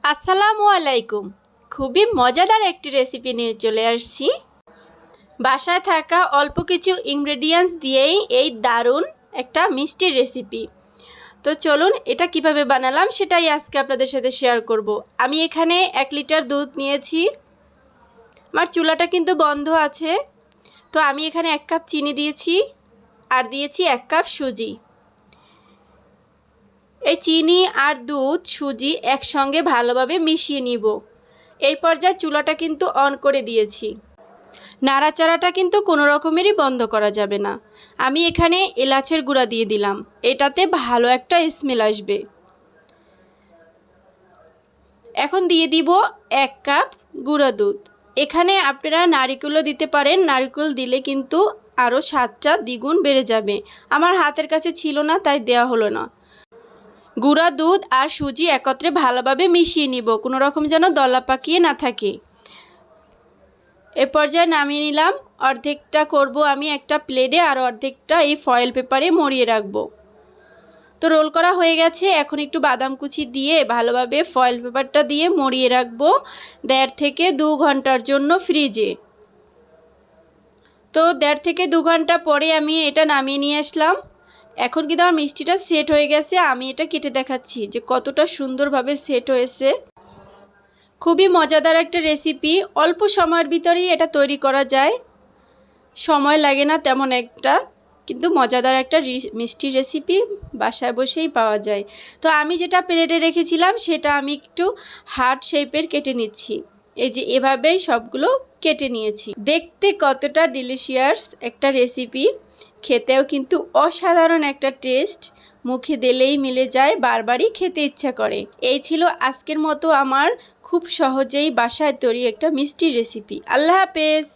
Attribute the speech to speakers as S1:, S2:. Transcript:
S1: আসসালামু আলাইকুম। খুবই মজাদার একটি রেসিপি নিয়ে চলে আসছি। বাসায় থাকা অল্প কিছু ইনগ্রেডিয়েন্টস দিয়েই এই দারুণ একটা মিষ্টির রেসিপি। তো চলুন এটা কিভাবে বানালাম সেটাই আজকে আপনাদের সাথে শেয়ার করব। আমি এখানে 1 লিটার দুধ নিয়েছি। আমার চুলাটা কিন্তু বন্ধ আছে। তো আমি এখানে 1 কাপ চিনি দিয়েছি আর দিয়েছি 1 কাপ সুজি। এই চিনি আর দুধ সুজি একসঙ্গে ভালোভাবে মিশিয়ে নিব। এই পর্যায়ে চুলাটা কিন্তু অন করে দিয়েছি। নাড়াচাড়াটা কিন্তু কোনো রকমেরই বন্ধ করা যাবে না। আমি এখানে এলাচের গুঁড়া দিয়ে দিলাম, এটাতে ভালো একটা স্মেল আসবে। এখন দিয়ে দিব 1 কাপ গুঁড়া দুধ। এখানে আপনারা নারকেলও দিতে পারেন, নারকেল দিলে কিন্তু আরও স্বাদটা দ্বিগুণ বেড়ে যাবে। আমার হাতের কাছে ছিল না তাই দেওয়া হলো না। গুঁড়া দুধ আর সুজি একত্রে ভালোভাবে মিশিয়ে নিব, কোনো রকম যেন দলা পাকিয়ে না থাকে। এ পর্যায়ে নামিয়ে নিলাম। অর্ধেকটা করব আমি একটা প্লেটে আর অর্ধেকটা এই ফয়েল পেপারে মুড়িয়ে রাখব। তো রোল করা হয়ে গেছে। এখন একটু বাদাম কুচি দিয়ে ভালোভাবে ফয়েল পেপারটা দিয়ে মুড়িয়ে রাখবো 1.5 থেকে 2 ঘন্টার জন্য ফ্রিজে। তো 1.5 থেকে 2 ঘন্টা পরে আমি এটা নামিয়ে নিয়ে আসলাম। এখন কিন্তু আমার মিষ্টিটা সেট হয়ে গেছে। আমি এটা কেটে দেখাচ্ছি যে কতটা সুন্দরভাবে সেট হয়েছে। খুবই মজাদার একটা রেসিপি, অল্প সময়ের ভিতরেই এটা তৈরি করা যায়, সময় লাগে না তেমন একটা, কিন্তু মজাদার একটা মিষ্টি রেসিপি বাসায় বসেই পাওয়া যায়। তো আমি যেটা প্লেটে রেখেছিলাম সেটা আমি একটু হার্ট শেপের কেটে নিচ্ছি। এই যে এভাবেই সবগুলো কেটে নিয়েছি। দেখতে কতটা ডিলিশিয়াস একটা রেসিপি, খেতেও কিন্তু অসাধারণ একটা টেস্ট, মুখে দিলেই মিলে যায়, বারবারই খেতে ইচ্ছা করে। এই ছিল আজকের মতো আমার খুব সহজেই বাসায় তৈরি একটা মিষ্টি রেসিপি। আল্লাহ হাফেজ।